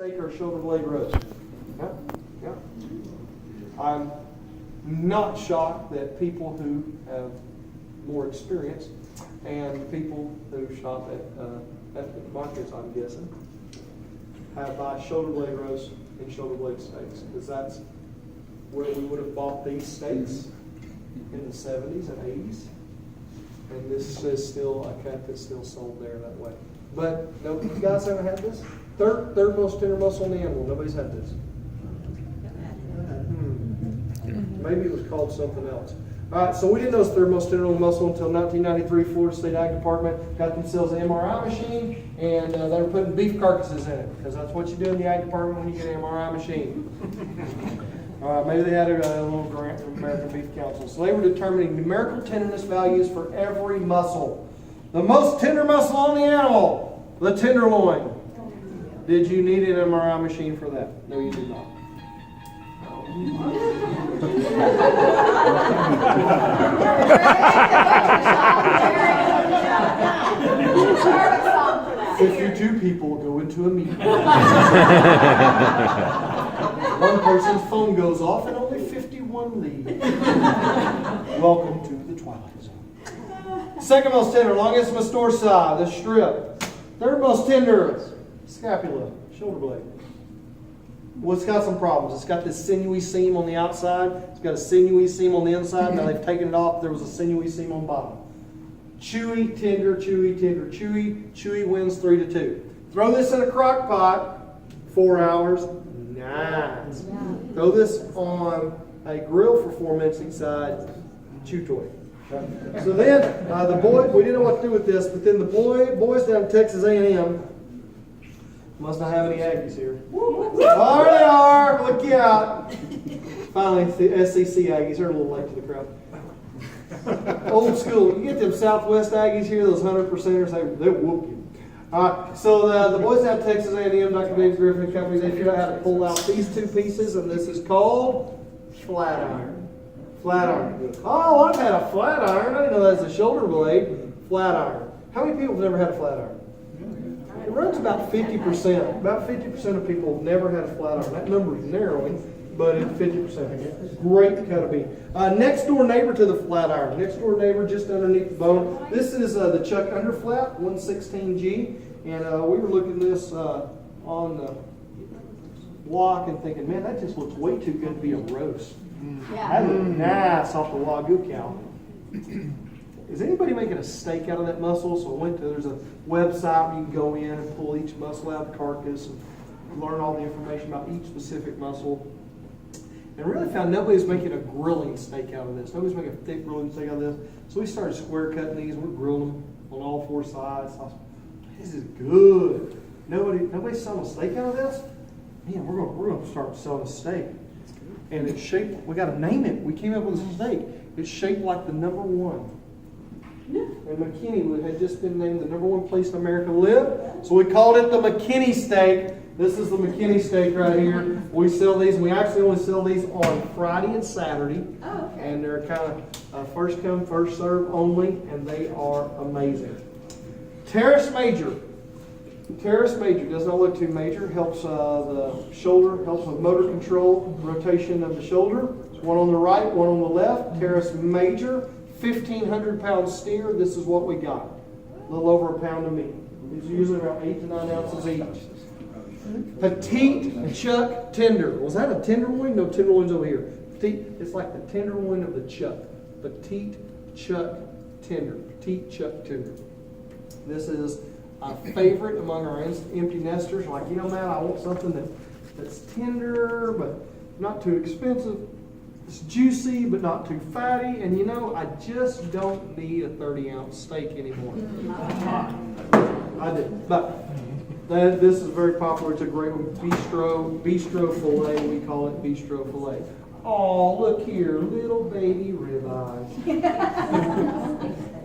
steak or shoulder blade roast. Yeah, yeah. I'm not shocked that people who have more experience and people who shop at the markets, I'm guessing, have buy shoulder blade roast and shoulder blade steaks, because that's where we would have bought these steaks in the 70s and 80s. And this is still a cut that's still sold there that way. But no, you guys haven't had this? Third most tender muscle in the animal. Nobody's had this. Maybe it was called something else. All right, so we didn't know it's third most tender muscle until 1993. Florida State Ag Department got themselves an MRI machine, and they were putting beef carcasses in it, because that's what you do in the Ag Department when you get an MRI machine. Maybe they had a little grant from American Beef Council. So they were determining numerical tenderness values for every muscle. The most tender muscle on the animal, the tenderloin. Did you need an MRI machine for that? No, you did not. If you two people go into a meeting, one person's phone goes off and only 51 leave. Welcome to the Twilight Zone. Second most tender, longissimus dorsi, the strip. Third most tender, scapula, shoulder blade. Well, it's got some problems. It's got this sinewy seam on the outside. It's got a sinewy seam on the inside. Now they've taken it off. There was a sinewy seam on the bottom. Chewy, tender, chewy, tender, chewy. Chewy wins 3-2. Throw this in a crock pot, 4 hours. Nice. Throw this on a grill for 4 minutes each side. Chew toy. So then the boy, we didn't know what to do with this, but then the boys down in Texas A&M must not have any Aggies here. Oh, there they are. Look out. Finally, the SEC Aggies. They're a little late to the crowd. Old school. You get them Southwest Aggies here, those 100%ers, they'll whoop you. So the boys out of Texas A&M, Dr. David Griffin and Company, they figured out how to pull out these two pieces, and this is called flat iron. Flat iron. Oh, I've had a flat iron. I didn't know that's a shoulder blade. Flat iron. How many people have never had a flat iron? It runs about 50%. About 50% of people have never had a flat iron. That number is narrowing, but it's 50%. Great cut of beef. Next door neighbor to the flat iron. Next door neighbor just underneath the bone. This is the Chuck Underflat 116G. And we were looking at this on the block and thinking, man, that just looks way too good to be a roast. That looks nice off the Wagyu cow. Is anybody making a steak out of that muscle? So there's a website where you can go in and pull each muscle out of the carcass and learn all the information about each specific muscle. And really found nobody's making a grilling steak out of this. Nobody's making a thick grilling steak out of this. So we started square cutting these. We're grilling them on all 4 sides. This is good. Nobody's selling a steak out of this? Man, we're gonna start selling a steak. And it's shaped, we gotta name it. We came up with a steak. It's shaped like the number 1. And McKinney had just been named the number 1 place in America to live. So we called it the McKinney steak. This is the McKinney steak right here. We sell these, and we actually only sell these on Friday and Saturday. Oh, okay. And they're kind of first come, first serve only, and they are amazing. Teres major. Teres major does not look too major. Helps the shoulder, helps with motor control, rotation of the shoulder. One on the right, one on the left. Teres major, 1,500-pound steer. This is what we got. A little over a pound of meat. It's usually around 8 to 9 ounces each. Petite chuck tender. Was that a tenderloin? No, tenderloin's over here. Petite, it's like the tenderloin of the chuck. Petite chuck tender. Petite chuck tender. This is a favorite among our empty nesters. Like, man, I want something that's tender, but not too expensive. It's juicy, but not too fatty. And I just don't need a 30-ounce steak anymore. I do. But this is very popular. It's a great one. Bistro filet. We call it bistro filet. Oh, look here, little baby ribeye.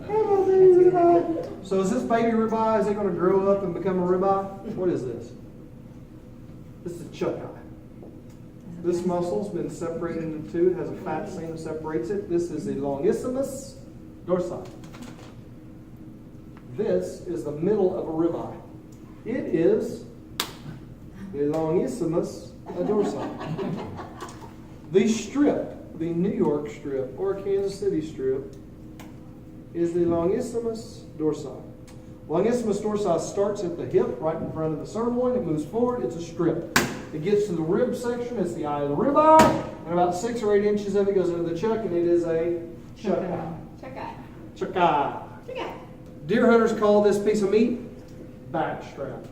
Hello, baby ribeye. So is this baby ribeye, is it going to grow up and become a ribeye? What is this? This is a chuck eye. This muscle's been separated into two. It has a fat seam that separates it. This is the longissimus dorsi. This is the middle of a ribeye. It is the longissimus dorsai. The strip, the New York strip or Kansas City strip, is the longissimus dorsi. Longissimus dorsi starts at the hip, right in front of the sirloin. It moves forward. It's a strip. It gets to the rib section. It's the eye of the ribeye, and about 6 or 8 inches of it goes into the chuck, and it is a chuck eye. Chuck eye. Chuck eye. Chuck eye. Deer hunters call this piece of meat backstrap.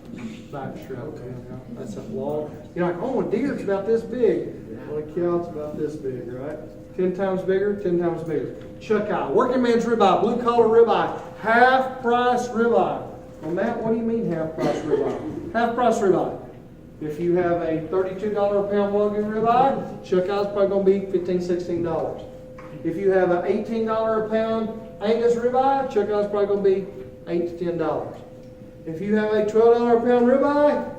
Backstrap. Okay. That's a long. You're like, oh, a deer, it's about this big. Well, a cow, it's about this big, right? 10 times bigger, 10 times bigger. Chuck eye, working man's ribeye, blue collar ribeye, half price ribeye. Well, Matt, what do you mean half price ribeye? Half price ribeye. If you have a $32 a pound Wagyu ribeye, chuck eye's probably going to be $15, $16. If you have an $18 a pound Angus ribeye, chuck eye's probably going to be $8 to $10. If you have a $12 a pound ribeye,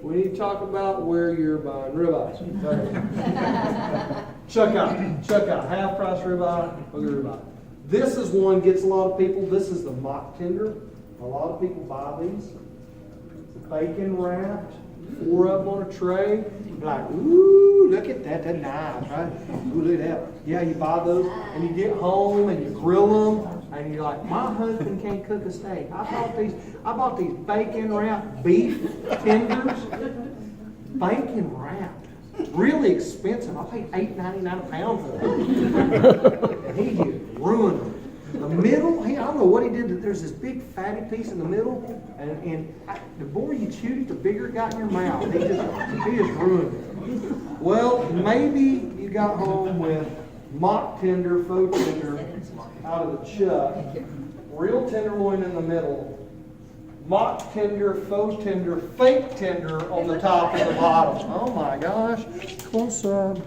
we need to talk about where you're buying ribeyes. Chuck eye, half price ribeye, Wagyu ribeye. This is one gets a lot of people. This is the mock tender. A lot of people buy these. It's bacon wrapped, 4 of them on a tray. You're like, ooh, look at that, that's nice, right? Ooh, look at that. Yeah, you buy those and you get home and you grill them and you're like, my husband can't cook a steak. I bought these bacon wrapped beef tenders. Bacon wrapped. Really expensive. I paid $8.99 a pound for that. He just ruined them. The middle, I don't know what he did. There's this big fatty piece in the middle, and the more you chewed it, the bigger it got in your mouth. He just ruined it. Well, maybe you got home with mock tender, faux tender out of the chuck, real tenderloin in the middle, mock tender, faux tender, fake tender on the top and the bottom. Oh my gosh, close up.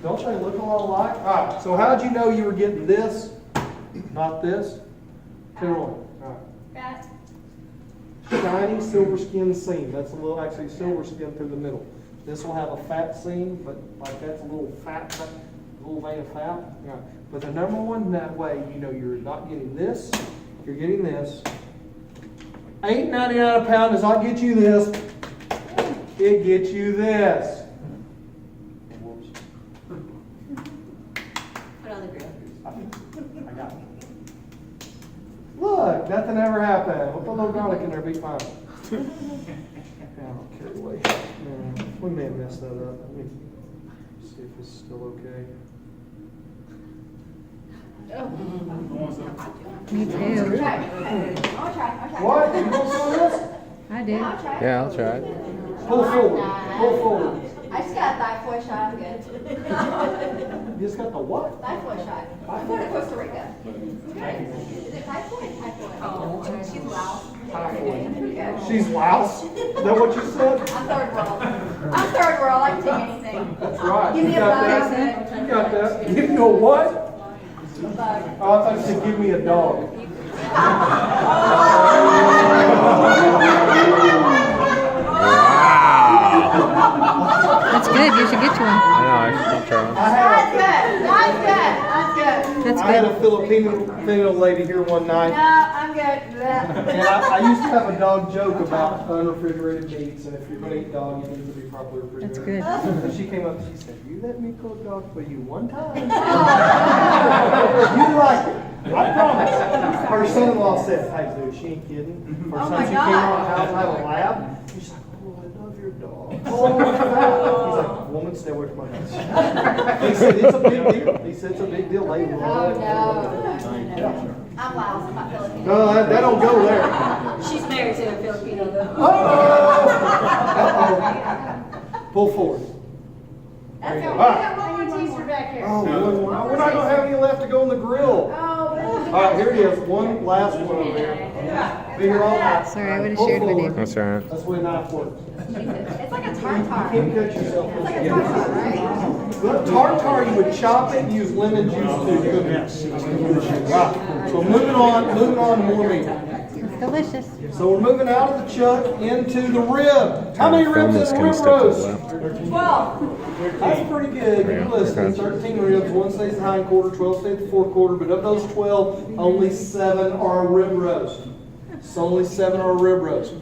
Don't they look a lot alike? All right, so how'd you know you were getting this, not this? Tenderloin. All right. Shiny silver skin seam. That's a little, actually silver skin through the middle. This will have a fat seam, but like that's a little fat, a little vein of fat. Yeah. But the number one that way, you know you're not getting this. You're getting this. $8.99 a pound does not get you this. It gets you this. Whoops. Put on the grill. I got it. Look, nothing ever happened. We'll put a little garlic in there, be fine. Yeah, I'll carry away. Yeah, we may have messed that up. Let me see if it's still okay. Me too. I'll try. What? You want some of this? I do. Yeah, I'll try it. Pull forward. Pull forward. I just got a thigh shot. I'm good. You just got the what? Thigh shot. I'm going to Costa Rica. Is it typhoid? Oh, she's loud. She's louse? Is that what you said? I'm third world. I can take anything. That's right. Give me You a got bug. that? You got that. Give me a what? A bug. Oh, I thought you said give me a dog. That's good. You should get you one. I know, I'll try one. That's I had good. a Filipino lady here one night. No, I'm good. And I used to have a dog joke about unrefrigerated meats, and if you're going to eat dog, you need to be properly refrigerated. That's good. And she came up and she said, "You let me cook dog for you one time." You like it. I promise. Her son-in-law said, "Hey, dude, she ain't kidding." First Oh time my she came God. out of the house, I have a lab. She's like, "Oh, I love your dog." Oh, he's like, "Woman, stay away from my house." He said, "It's a big deal." He said, "It's a big deal, lady." Oh, no. I'm loud. I'm not Filipino. No, that don't go there. She's married to a Filipino, though. Uh-oh. Pull forward. That's There you okay. go. We got one more teaser back here. Oh, we're not going to have any left to go on the grill. Oh, All right, here it is. One last one over here. Be here all night. Sorry, I would've Pull shared with you. forward. That's all right. That's the way a knife works. it's like a You tartar. can't cut yourself. It's like a tartar, right? But tartar, you would chop it and use lemon juice to cook it. Right. So moving on to more meat. It's delicious. So we're moving out of the chuck into the rib. How many ribs in the rib roast? 12. That's pretty good. Yeah, You're listening. 13 ribs. One stays the hind quarter, 12 stays the forequarter. But of those 12, only 7 are a rib roast. So only 7 are a rib roast.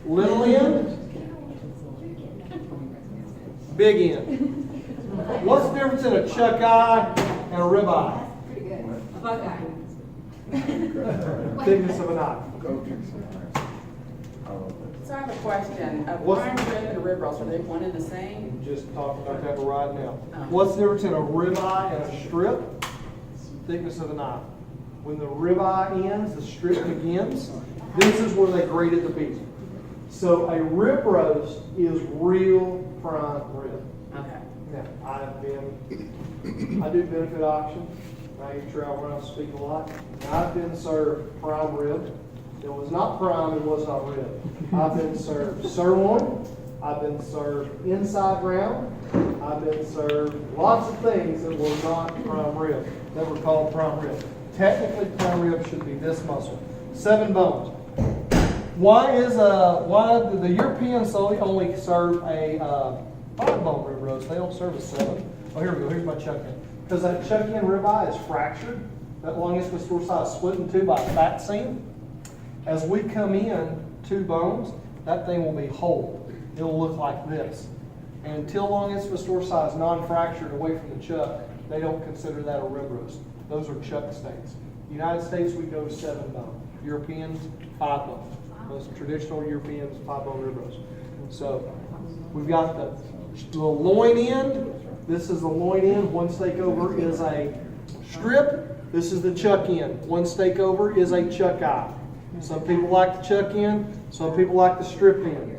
Little end, big end. What's the difference in a chuck eye and a rib eye? Pretty good. Thickness of an eye. So I have a question. A What's- prime rib and a rib roast, are they one and the same? Just talking about that right now. What's the difference in a rib eye and a strip? Thickness of an eye. When the rib eye ends, the strip begins. This is where they graded the beef. So a rib roast is real prime rib. Okay. Now, I do benefit auction. I used to travel around and speak a lot. And I've been served prime rib. It was not prime, it was not rib. I've been served sirloin. I've been served inside round. I've been served lots of things that were not prime rib, that were called prime rib. Technically, prime rib should be this muscle. 7 bones. Why do the Europeans only serve a 5-bone rib roast? They don't serve a 7. Oh, here we go. Here's my chuck-in. Because that chuck-in ribeye is fractured. That longest restore side is split in 2 by a fat seam. As we come in 2 bones, that thing will be whole. It'll look like this. And until longest restore side is non-fractured away from the chuck, they don't consider that a rib roast. Those are chuck steaks. United States, we go 7-bone. Europeans, 5-bone. Most traditional Europeans, 5-bone rib roast. So we've got the loin end. This is the loin end. 1 steak over is a strip. This is the chuck end. 1 steak over is a chuck eye. Some people like the chuck end. Some people like the strip end.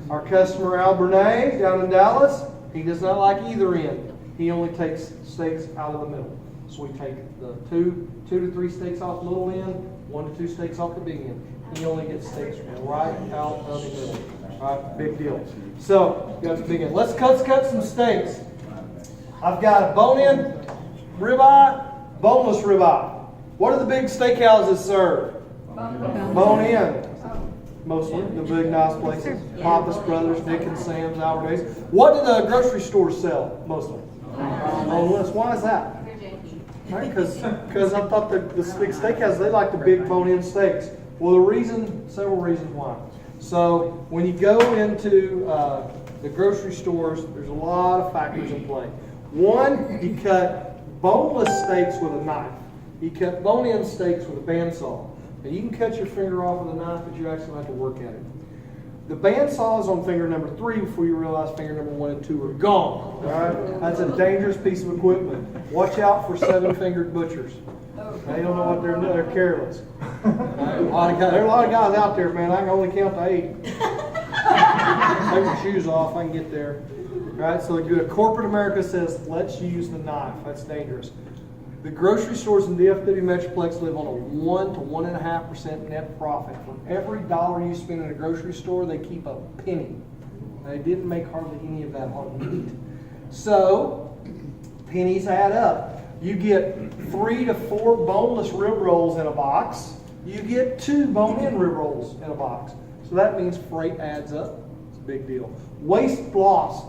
Our customer Al Bernay down in Dallas, he does not like either end. He only takes steaks out of the middle. So we take the 2 to 3 steaks off the little end, 1 to 2 steaks off the big end. He only gets steaks right out of the middle. All right, big deal. So, got the big end. Let's cut some steaks. I've got a bone-in ribeye, boneless ribeye. What do the big steakhouses serve? Bone-in. Mostly, the big nice places. Pappas Brothers, Nick and Sam's, Albert Days. What do the grocery stores sell mostly? Boneless. Why is that? Right, because I thought the big steakhouses, they like the big bone-in steaks. Well, several reasons why. So when you go into the grocery stores, there's a lot of factors in play. One, you cut boneless steaks with a knife. You cut bone-in steaks with a bandsaw. Now you can cut your finger off with a knife, but you actually have to work at it. The bandsaw is on finger number 3 before you realize finger number 1 and 2 are gone. All right? That's a dangerous piece of equipment. Watch out for 7-fingered butchers. They don't know what they're doing. They're careless. There are a lot of guys out there, man. I can only count to 8. Take your shoes off. I can get there. All right? So corporate America says, let's use the knife. That's dangerous. The grocery stores in DFW Metroplex live on a 1 to 1.5% net profit. For every dollar you spend in a grocery store, they keep a penny. They didn't make hardly any of that on meat. So, pennies add up. You get 3 to 4 boneless rib rolls in a box. You get 2 bone-in rib rolls in a box. So that means freight adds up. It's a big deal. Waste loss.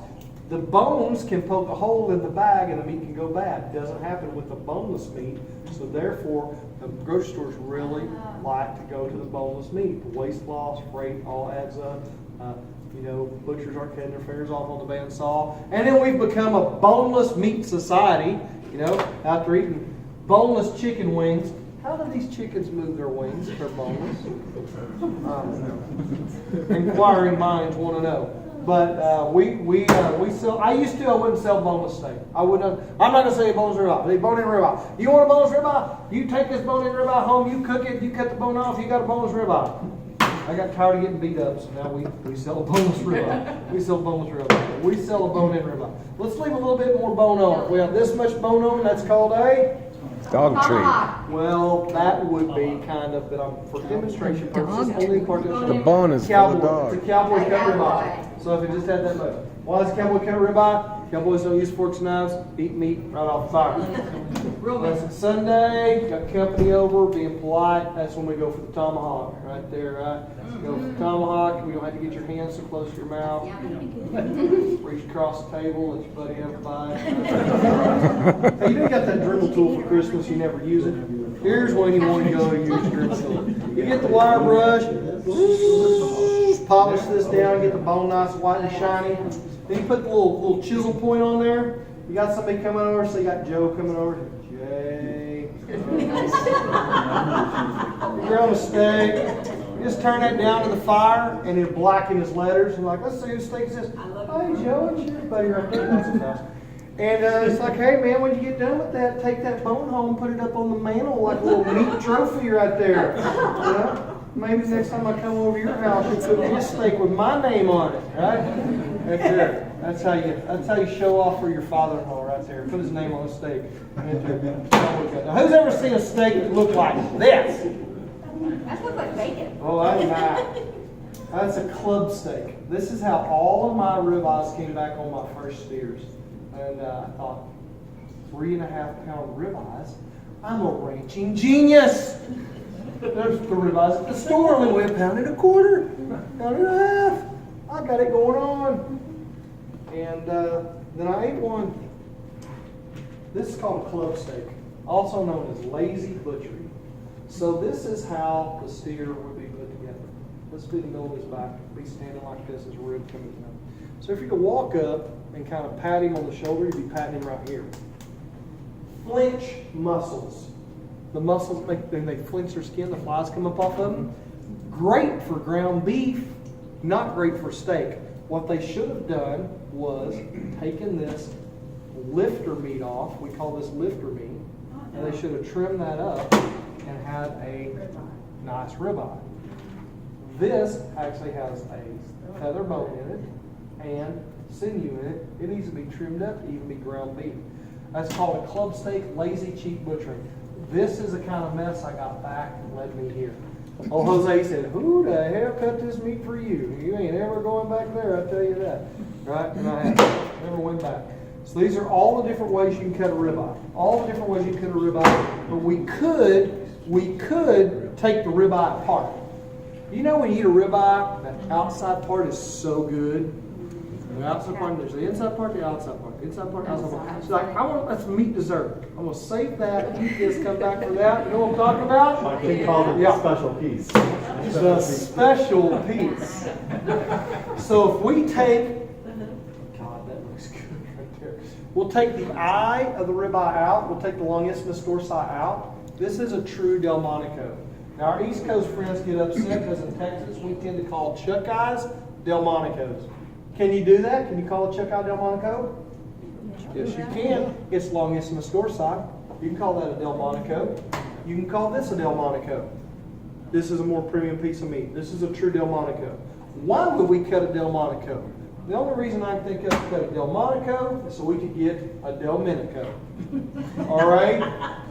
The bones can poke a hole in the bag and the meat can go bad. It doesn't happen with the boneless meat. So therefore, the grocery stores really like to go to the boneless meat. The waste loss, freight, all adds up. Butchers aren't cutting their fingers off on the bandsaw. And then we've become a boneless meat society. After eating boneless chicken wings. How do these chickens move their wings if they're boneless? Inquiring minds want to know. But we sell. I wouldn't sell boneless steak. I'm not going to say boneless ribeye. Bone-in ribeye. You want a boneless ribeye? You take this bone-in ribeye home. You cook it. You cut the bone off. You got a boneless ribeye. I got tired of getting beat up, so now we sell a boneless ribeye. We sell boneless ribeye. We sell a bone-in ribeye. Let's leave a little bit more bone on it. We have this much bone on. That's called a dog treat. Well, that would be kind of, but for demonstration purposes, only part of The bone is for the dog. It's a cowboy cut ribeye. So if it just had that much. Why is cowboy cut ribeye? Cowboys don't use forks and knives. Eat meat right off the fire. It's Sunday. Got company over. Being polite. That's when we go for the tomahawk. Right there, right? Go for the tomahawk. We don't have to get your hands so close to your mouth. Reach across the table. Let your buddy have a bite. Hey, you got that dribble tool for Christmas. You never use it. Here's when you want to go use your dribble tool. You get the wire brush. Pop polish this down, get the bone nice white and shiny. Then you put the little chisel point on there. You got somebody coming over, so you got Joe coming over. Jay. You're on a steak. You just turn that down to the fire and then blacken his letters. And like, let's see whose steak is this. Hey Joe, it's your buddy right there. That's enough. And it's like, hey man, when you get done with that, take that bone home, put it up on the mantle like a little meat trophy right there. You know? Maybe next time I come over your house, you put me a steak with my name on it, right? Right there. That's how you show off for your father-in-law right there. Put his name on a steak. Right there. Now, who's ever seen a steak that looked like this? That looks like bacon. Oh, that's not. That's a club steak. This is how all of my ribeyes came back on my first steers. And I thought, 3.5 pound ribeyes? I'm a ranching genius. There's the ribeyes at the store only weigh £1.25, £1.50. I got it going on. And then I ate one. This is called a club steak, also known as lazy butchery. So this is how the steer would be put together. This would be the middle of his back, be standing like this, his rib coming down. So if you could walk up and kind of pat him on the shoulder, you'd be patting him right here. Flinch muscles. The muscles then they flinch their skin, the flies come up off of them. Great for ground beef, not great for steak. What they should have done was taken this lifter meat off. We call this lifter meat. And they should have trimmed that up and had a nice ribeye. This actually has a feather bone in it and sinew in it. It needs to be trimmed up to even be ground beef. That's called a club steak, lazy, cheap butchering. This is the kind of mess I got back that led me here. Old Jose said, who the hell cut this meat for you? You ain't ever going back there, I tell you that. Right? And I never went back. So these are all the different ways you can cut a ribeye. All the different ways you can cut a ribeye. But we could take the ribeye apart. You know when you eat a ribeye, that outside part is so good. The outside part, there's the inside part, the outside part. The inside part, the outside part. It's like, that's meat dessert. I'm going to save that, eat this, come back for that. You know what I'm talking about? They call it the special piece. The special piece. So if we take, God, that looks good right there. We'll take the eye of the ribeye out. We'll take the longismus dorsi out. This is a true Delmonico. Now our East Coast friends get upset because in Texas we tend to call chuck eyes Delmonicos. Can you do that? Can you call a chuck eye Delmonico? Yes, you can. It's longismus dorsi. You can call that a Delmonico. You can call this a Delmonico. This is a more premium piece of meat. This is a true Delmonico. Why would we cut a Delmonico? The only reason I think of cut a Delmonico is so we could get a Delminico. All right?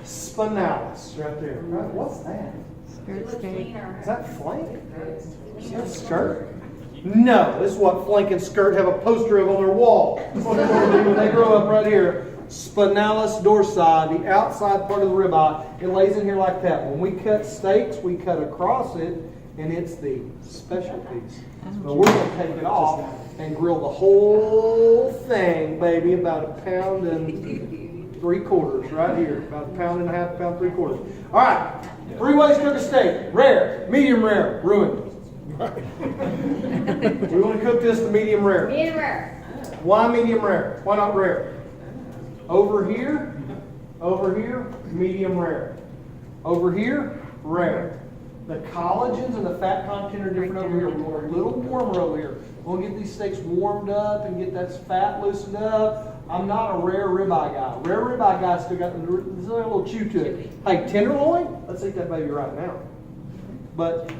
Spinalis right there. Right? What's that? Skirt steak. Is that flank? Is that skirt? No, this is what flank and skirt have a poster of on their wall. That's what they're going to do when they grow up right here. Spinalis dorsi, the outside part of the ribeye. It lays in here like that. When we cut steaks, we cut across it, and it's the special piece. But we're going to take it off and grill the whole thing, baby, about 1.75 pounds right here. About 1.5 pounds, 1.75 pounds. All right, 3 ways to cook a steak. Rare, medium rare, ruined. We want to cook this to medium rare. Medium rare. Why medium rare? Why not rare? Over here, medium rare. Over here, rare. The collagens and the fat content are different over here. We're a little warmer over here. We'll get these steaks warmed up and get that fat loosened up. I'm not a rare ribeye guy. Rare ribeye guy still got a little chew to it. Hey, tenderloin, let's eat that baby right now. But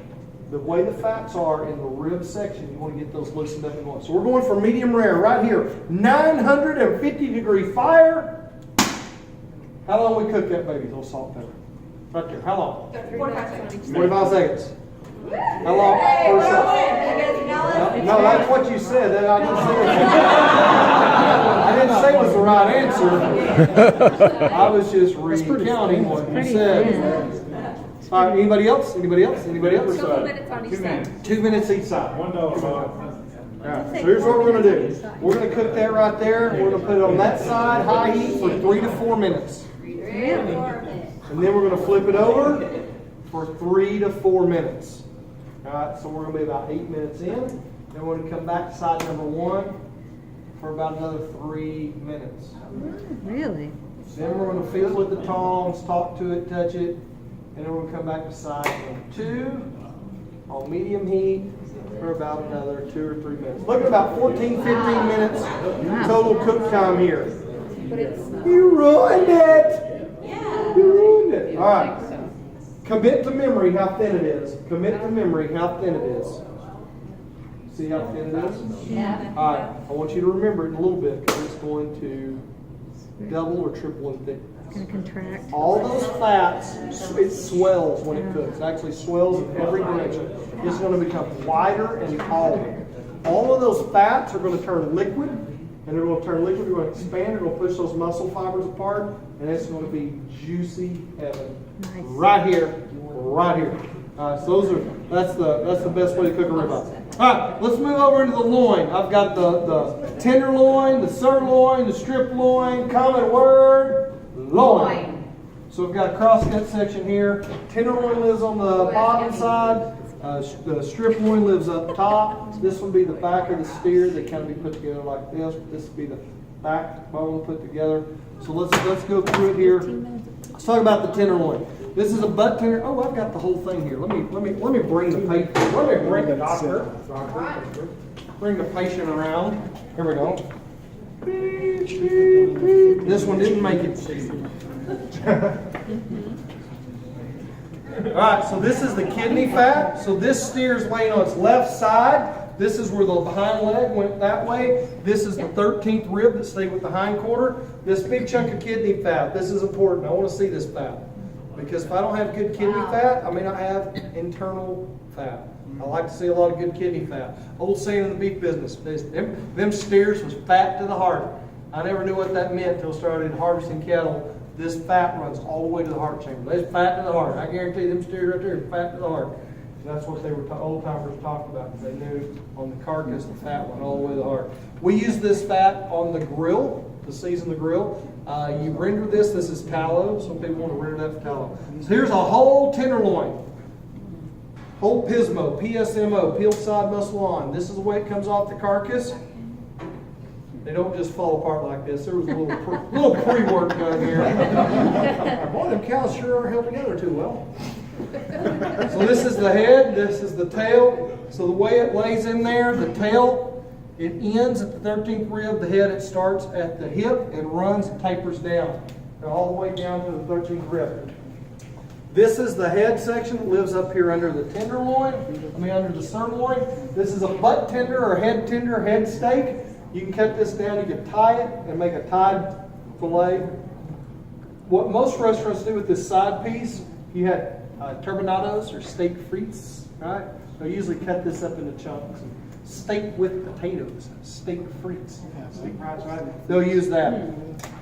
the way the fats are in the rib section, you want to get those loosened up and going. So we're going for medium rare right here. 950-degree fire. How long we cook that baby? A little salt and pepper. Right there. How long? 45 seconds. 45 seconds. How long? Hey, Per we're second. winning. No, that's what you said. That I didn't say it was the right answer. I was just recounting what you said. All right, anybody else? Anybody else? Anybody else? Couple minutes on each side. 2 minutes each side. $1. All right, so here's what we're going to do. We're going to cook that right there. We're going to put it on that side, high heat, for 3 to 4 minutes. 3 to 4 minutes. And then we're going to flip it over for 3 to 4 minutes. All right, so we're gonna be about 8 minutes in. Then we're gonna come back to side number 1 for about another 3 minutes. Really? Then we're gonna feel it with the tongs, talk to it, touch it, and then we're gonna come back to side number 2 on medium heat for about another 2 or 3 minutes. Look at about 14, 15 minutes total cook time here. You ruined it! You ruined it. All right. Commit to memory how thin it is. Commit to memory how thin it is. See how thin it is? Yeah. All right. I want you to remember it in a little bit because it's going to double or triple in thickness. It's going to contract. All those fats, it swells when it cooks. It actually swells in every direction. It's going to become wider and taller. All of those fats are going to turn liquid, and they're going to turn liquid. They're going to expand. They're going to push those muscle fibers apart, and it's going to be juicy heaven. Nice. Right here, right here. So that's the best way to cook a ribeye. All right, let's move over into the loin. I've got the tenderloin, the sirloin, the strip loin. Common word, loin. So we've got a cross-cut section here. Tenderloin lives on the bottom side. The strip loin lives up top. This will be the back of the steer. They kind of be put together like this. This will be the back bone put together. So let's go through it here. Let's talk about the tenderloin. This is a butt tender. Oh, I've got the whole thing here. Let me bring the patient. Let me bring the doctor. Bring the patient around. Here we go. This one didn't make it. All right, so this is the kidney fat. So this steer is laying on its left side. This is where the hind leg went that way. This is the 13th rib that stayed with the hind quarter. This big chunk of kidney fat, this is important. I want to see this fat. Because if I don't have good kidney fat, I may not have internal fat. I like to see a lot of good kidney fat. Old saying in the beef business, them steers was fat to the heart. I never knew what that meant until I started harvesting cattle. This fat runs all the way to the heart chamber. There's fat to the heart. I guarantee them steers right there are fat to the heart. That's what they were old timers talking about. They knew on the carcass the fat went all the way to the heart. We use this fat on the grill to season the grill. You render this. This is tallow. Some people want to render that for tallow. So here's a whole tenderloin, whole pismo, PSMO, peeled side muscle on. This is the way it comes off the carcass. They don't just fall apart like this. There was a little pre-work done here. Boy, them cows sure aren't held together too well. So this is the head, this is the tail. So the way it lays in there, the tail, it ends at the 13th rib. The head, it starts at the hip and runs and tapers down. All the way down to the 13th rib. This is the head section that lives up here under the tenderloin, under the sirloin. This is a butt tender or head tender, head steak. You can cut this down, you can tie it and make a tied fillet. What most restaurants do with this side piece, you had turbinados or steak frites, right? They'll usually cut this up into chunks. Steak with potatoes, steak frites, steak fries, right? They'll use that.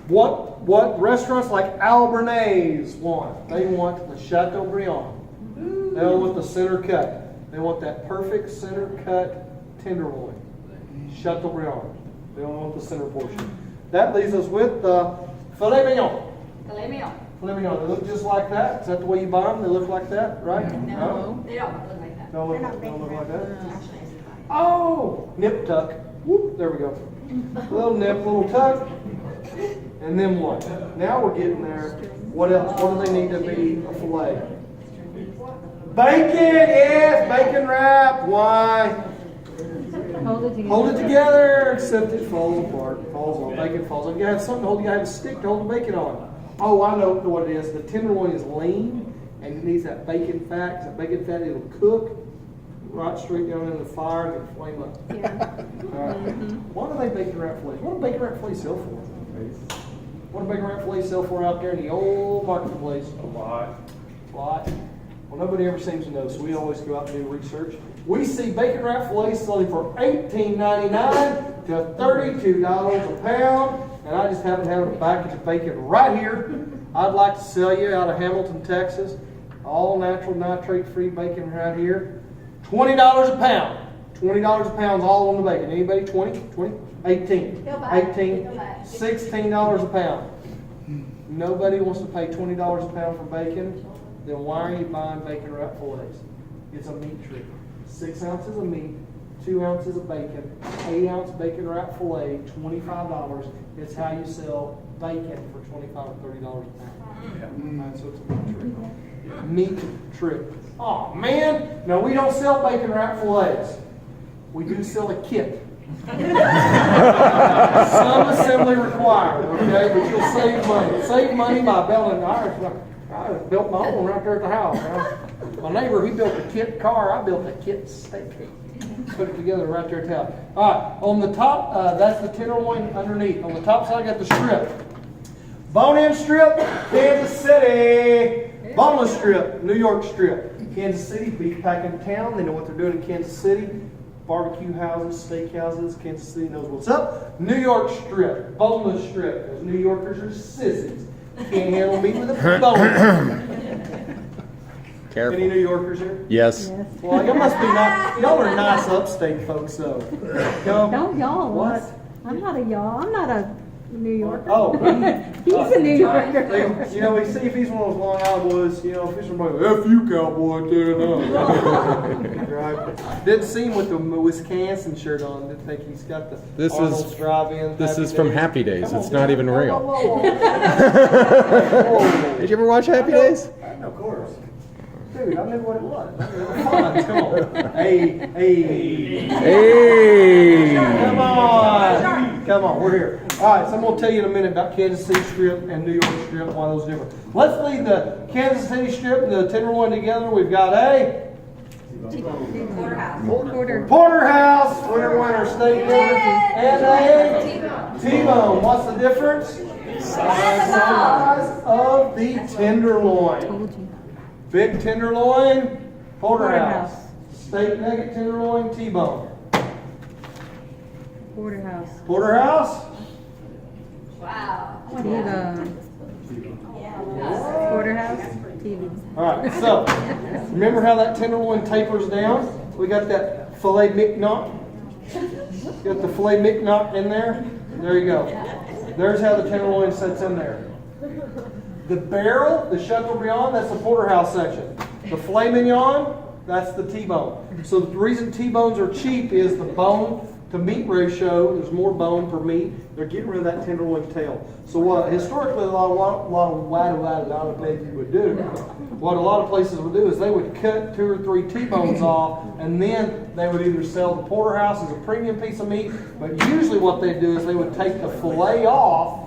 What restaurants like Albernays want? They want the Chateaubriand. They don't want the center cut. They want that perfect center cut tenderloin. Chateaubriand. They don't want the center portion. That leaves us with the filet mignon. Filet mignon. Filet mignon. They look just like that. Is that the way you buy them? They look like that, right? No. They don't look like that. Don't look like that. Oh, nip tuck. Whoop, there we go. Little nip, little tuck. And then what? Now we're getting there. What else? What do they need to be a filet? Bacon, yes, bacon wrap. Why? Hold it together. Hold it together, except it falls apart. It falls on. Bacon falls on. You gotta have something to hold. You gotta have a stick to hold the bacon on. Oh, I know what it is. The tenderloin is lean, and it needs that bacon fat. 'Cause that bacon fat, it'll cook right straight down in the fire and it'll flame up. Yeah. All right. What are they bacon wrap fillets? What do bacon wrap fillets sell for? What do bacon wrap fillets sell for out there in the old marketplace? A lot. Lot. Well, nobody ever seems to know, so we always go out and do research. We see bacon wrap fillets selling for $18.99 to $32 a pound, and I just happen to have a package of bacon right here. I'd like to sell you out of Hamilton, Texas, all natural nitrate-free bacon right here. $20 a pound. $20 a pound is all on the bacon. Anybody? 20? 20? 18. He'll buy it. 18. He'll buy it. $16 a pound. Nobody wants to pay $20 a pound for bacon. Then why are you buying bacon wrap fillets? It's a meat treat. 6 ounces of meat, 2 ounces of bacon, 8-ounce bacon wrap filet, $25. It's how you sell bacon for $25 or $30 a pound. Alright, so it's a meat trick. Meat trick. Oh man! No, we don't sell bacon wrap fillets. We do sell a kit. Some assembly required, okay? But you'll save money. Save money by building. I built my own right there at the house. My neighbor, he built a kit car. I built a kit steak. Put it together right there at the house. All right, on the top, that's the tenderloin underneath. On the top side, I got the strip. Bone-in strip, Kansas City. Boneless strip, New York strip. Kansas City, beef packing town. They know what they're doing in Kansas City. Barbecue houses, steak houses. Kansas City knows what's up. New York strip, boneless strip. Those New Yorkers are sissies. Can't handle meat with a bone. Careful. Any New Yorkers here? Yes. Well, y'all must be nice. Y'all are nice upstate folks, though. Don't y'all. What? I'm not a y'all. I'm not a New Yorker. Oh, He's a New Yorker. you know, we see if he's one of those Long Island boys, you know, if he's somebody, F you, cowboy, right? Didn't see him with the Wisconsin shirt on. Didn't think he's got the Arnold's Drive-In. This is from Happy Days. It's not even real. Whoa. Did you ever watch Happy Days? Of course. Dude, I knew what it was. Come on. Hey. Hey! Come on, we're here. All right, so I'm going to tell you in a minute about Kansas City strip and New York strip, why those are different. Let's leave the Kansas City strip and the tenderloin together. We've got a porterhouse, winter steak dinner, and a T-bone. What's the difference? Size of the tenderloin. Told you. Big tenderloin, porterhouse. Steak nugget tenderloin, T-bone. Porterhouse. Porterhouse? Wow. T-bone. Porterhouse. T-bone. All right, so remember how that tenderloin tapers down? We got that filet McKnock. Got the filet McKnock in there. There you go. There's how the tenderloin sits in there. The barrel, the Chateaubriand, that's the porterhouse section. The filet mignon, that's the T-bone. So the reason T-bones are cheap is the bone to meat ratio. There's more bone per meat. They're getting rid of that tenderloin tail. So what historically a lot of places would do, what a lot of places would do is they would cut 2 or 3 T-bones off, and then they would either sell the porterhouse as a premium piece of meat, but usually what they do is they would take the filet off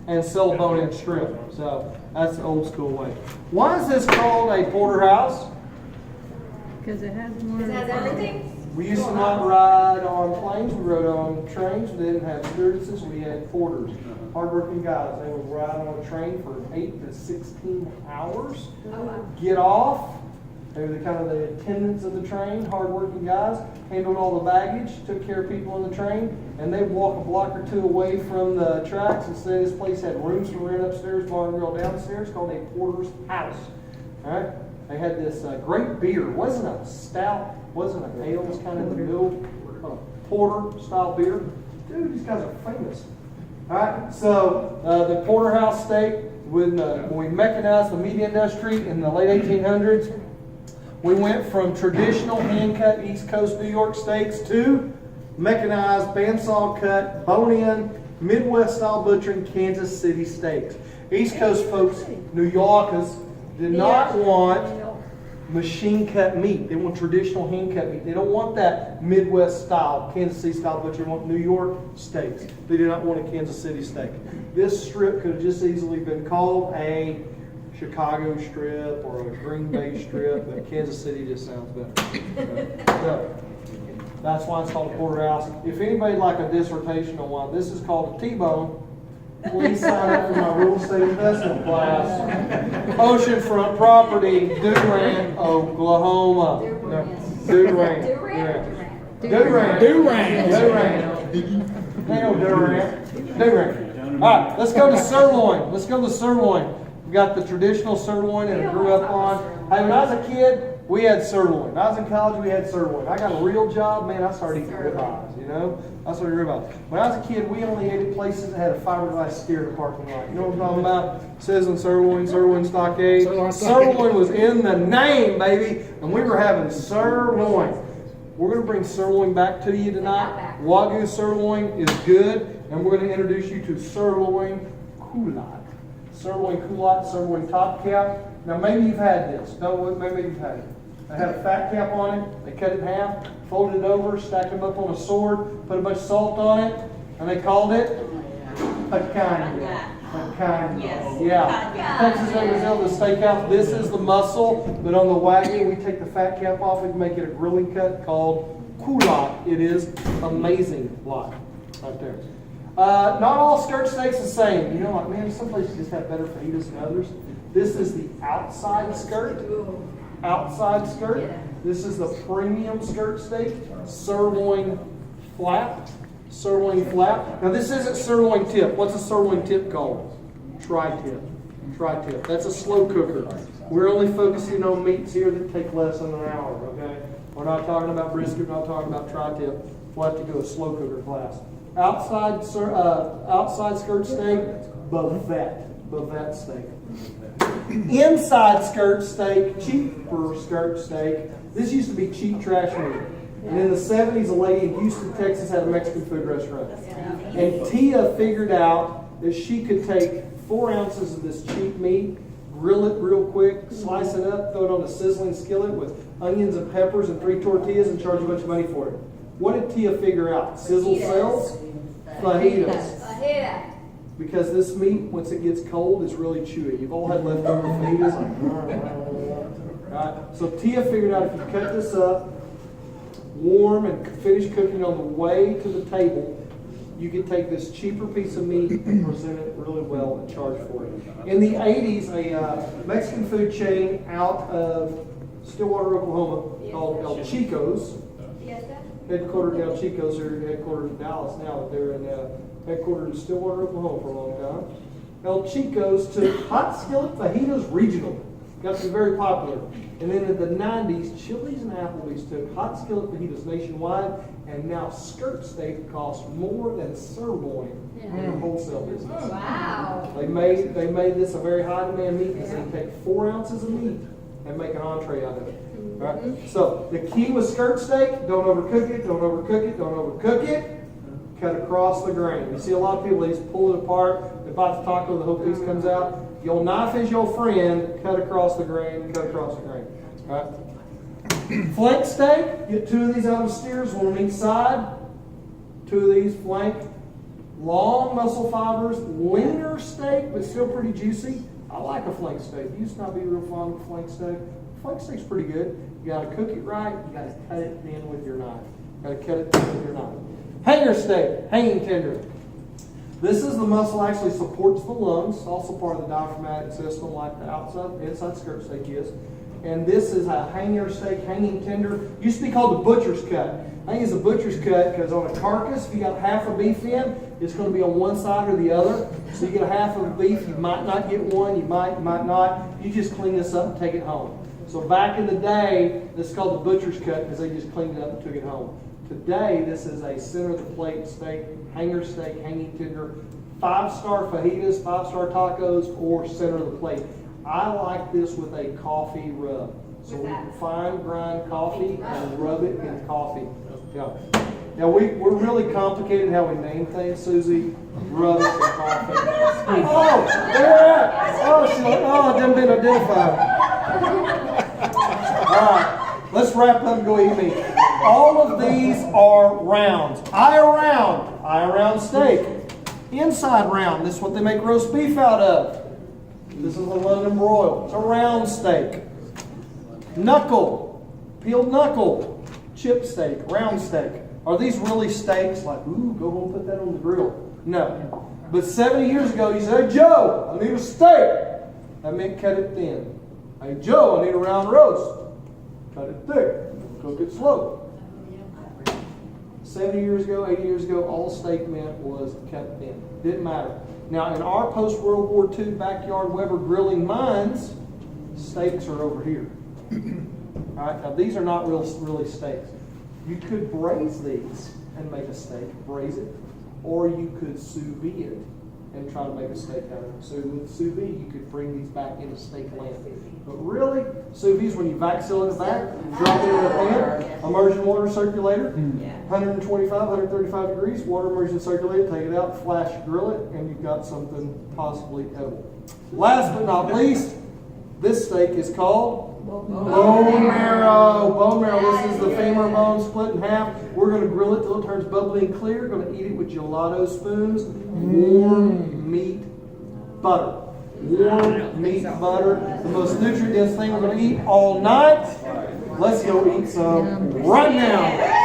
and sell a bone-in strip. So that's the old school way. Why is this called a porterhouse? Because it has more. It has everything? We used to not ride on planes. We rode on trains. We didn't have stewardesses. We had porters, hardworking guys. They would ride on a train for 8 to 16 hours. Oh, wow. Get off. They were the kind of the attendants of the train, hardworking guys, handled all the baggage, took care of people on the train, and they'd walk a block or two away from the tracks and say this place had rooms for rent upstairs, bar and grill downstairs, called a porter's house. All right? They had this great beer. It wasn't a stout, wasn't an ale, it was kind of in the middle, porter style beer. Dude, these guys are famous. All right, so the porterhouse steak, when we mechanized the meat industry in the late 1800s, we went from traditional hand-cut East Coast New York steaks to mechanized, bandsaw cut, bone-in, Midwest-style butchering Kansas City steaks. East Coast folks, New Yorkers, did not want machine-cut meat. They want traditional hand-cut meat. They don't want that Midwest-style, Kansas City-style butchering. They want New York steaks. They do not want a Kansas City steak. This strip could have just easily been called a Chicago strip or a Green Bay strip, but Kansas City just sounds better. So, that's why it's called a porterhouse. If anybody'd like a dissertation on why this is called a T-bone, please sign up for my real estate investment class. Oceanfront property, Durant, Oklahoma. Durant. All right, let's go to sirloin. We got the traditional sirloin that I grew up on. Hey, when I was a kid, We had sirloin. I was in college, we had sirloin. I got a real job, man, I started eating ribeyes, you know? I started eating ribeyes. When I was a kid, we only ate at places that had a fiberglass steer in the parking lot. You know what I'm talking about? Sizzling sirloin, sirloin stockade. Sirloin was in the name, baby. And we were having sirloin. We're going to bring sirloin back to you tonight. Wagyu sirloin is good. And we're going to introduce you to sirloin culotte. Sirloin culotte, sirloin top cap. Now maybe you've had this. No, maybe you've had it. They had a fat cap on it. They cut it in half, folded it over, stacked them up on a sword, put a bunch of salt on it, and they called it picanha. Picanha. Yes. Yeah. Texas Arizona Steakhouse. This is the muscle, but on the Wagyu we take the fat cap off. We make it a grilling cut called culotte. It is amazing lot right there. Not all skirt steaks the same. You know, like, man, some places just have better fajitas than others. This is the outside skirt. Outside skirt. This is the premium skirt steak. Sirloin flap. Sirloin flap. Now this isn't sirloin tip. What's a sirloin tip called? Tri-tip. Tri-tip. That's a slow cooker. We're only focusing on meats here that take less than an hour, okay? We're not talking about brisket, we're not talking about tri-tip. We'll have to go a slow cooker class. Outside skirt steak, bavette steak. Inside skirt steak, cheaper skirt steak. This used to be cheap trash meat. And in the 70s, a lady in Houston, Texas had a Mexican food restaurant. And Tia figured out that she could take 4 ounces of this cheap meat, grill it real quick, slice it up, throw it on a sizzling skillet with onions and peppers and 3 tortillas and charge a bunch of money for it. What did Tia figure out? Sizzle cells? Fajitas. Fajita. Because this meat, once it gets cold, is really chewy. You've all had leftover fajitas. Right? So Tia figured out if you cut this up, warm and finish cooking on the way to the table, you could take this cheaper piece of meat and present it really well and charge for it. In the 80s, a Mexican food chain out of Stillwater, Oklahoma, called El Chico's, headquartered in El Chico's, they're headquartered in Dallas now, but they're in headquartered in Stillwater, Oklahoma for a long time. El Chico's took hot skillet fajitas regional. Got to be very popular. And then in the 90s, Chili's and Applebee's took hot skillet fajitas nationwide, and now skirt steak costs more than sirloin in the wholesale business. Wow. They made this a very high demand meat because they take 4 ounces of meat and make an entree out of it. Right? So the key with skirt steak, don't overcook it, don't overcook it, don't overcook it. Cut across the grain. You see a lot of people, they just pull it apart, they bite the taco, the whole piece comes out. Your knife is your friend, cut across the grain, cut across the grain. Right? Flank steak, get 2 of these out of steers, 1 on each side. 2 of these flank. Long muscle fibers, leaner steak, but still pretty juicy. I like a flank steak. Used to not be real fond of flank steak. Flank steak's pretty good. You gotta cook it right, you gotta cut it thin with your knife. You gotta cut it thin with your knife. Hanger steak, hanging tender. This is the muscle actually supports the lungs, also part of the diaphragmatic system like the inside skirt steak is. And this is a hanger steak, hanging tender. Used to be called the butcher's cut. I think it's a butcher's cut because on a carcass, if you got half a beef in, it's going to be on one side or the other. So you get a half of a beef, you might not get one, you might not. You just clean this up and take it home. So back in the day, this is called the butcher's cut because they just cleaned it up and took it home. Today, this is a center of the plate steak, hanger steak, hanging tender, 5-star fajitas, 5-star tacos, or center of the plate. I like this with a coffee rub. So we fine grind coffee and rub it in coffee. Yeah. Now we're really complicated how we name things, Susie. Rub it in coffee. Oh, yeah. Oh, it didn't been identified. All right, let's wrap up and go eat meat. All of these are rounds. Eye around steak. Inside round, this is what they make roast beef out of. This is a London broil. It's a round steak. Knuckle, peeled knuckle, chip steak, round steak. Are these really steaks? Like, ooh, go home and put that on the grill. No. But 70 years ago, you said, hey, Joe, I need a steak. That meant cut it thin. Hey, Joe, I need a round roast. Cut it thick. Cook it slow. 70 years ago, 80 years ago, all steak meant was cut thin. Didn't matter. Now, in our post-World War II backyard Weber grilling minds, steaks are over here. All right, now these are not really steaks. You could braise these and make a steak, braise it, or you could sous vide it and try to make a steak out of it. So with sous vide, you could bring these back into steak land. But really, sous vide is when you vac seal it back, drop it in a pan, immersion water circulator, 125, 135 degrees, water immersion circulator, take it out, flash grill it, and you've got something possibly edible. Last but not least, this steak is called bone marrow. Bone marrow. This is the femur bone split in half. We're going to grill it till it turns bubbly and clear. Going to eat it with gelato spoons. Warm meat butter. Warm meat butter. The most nutrient-dense thing we're going to eat all night. Let's go eat some right now.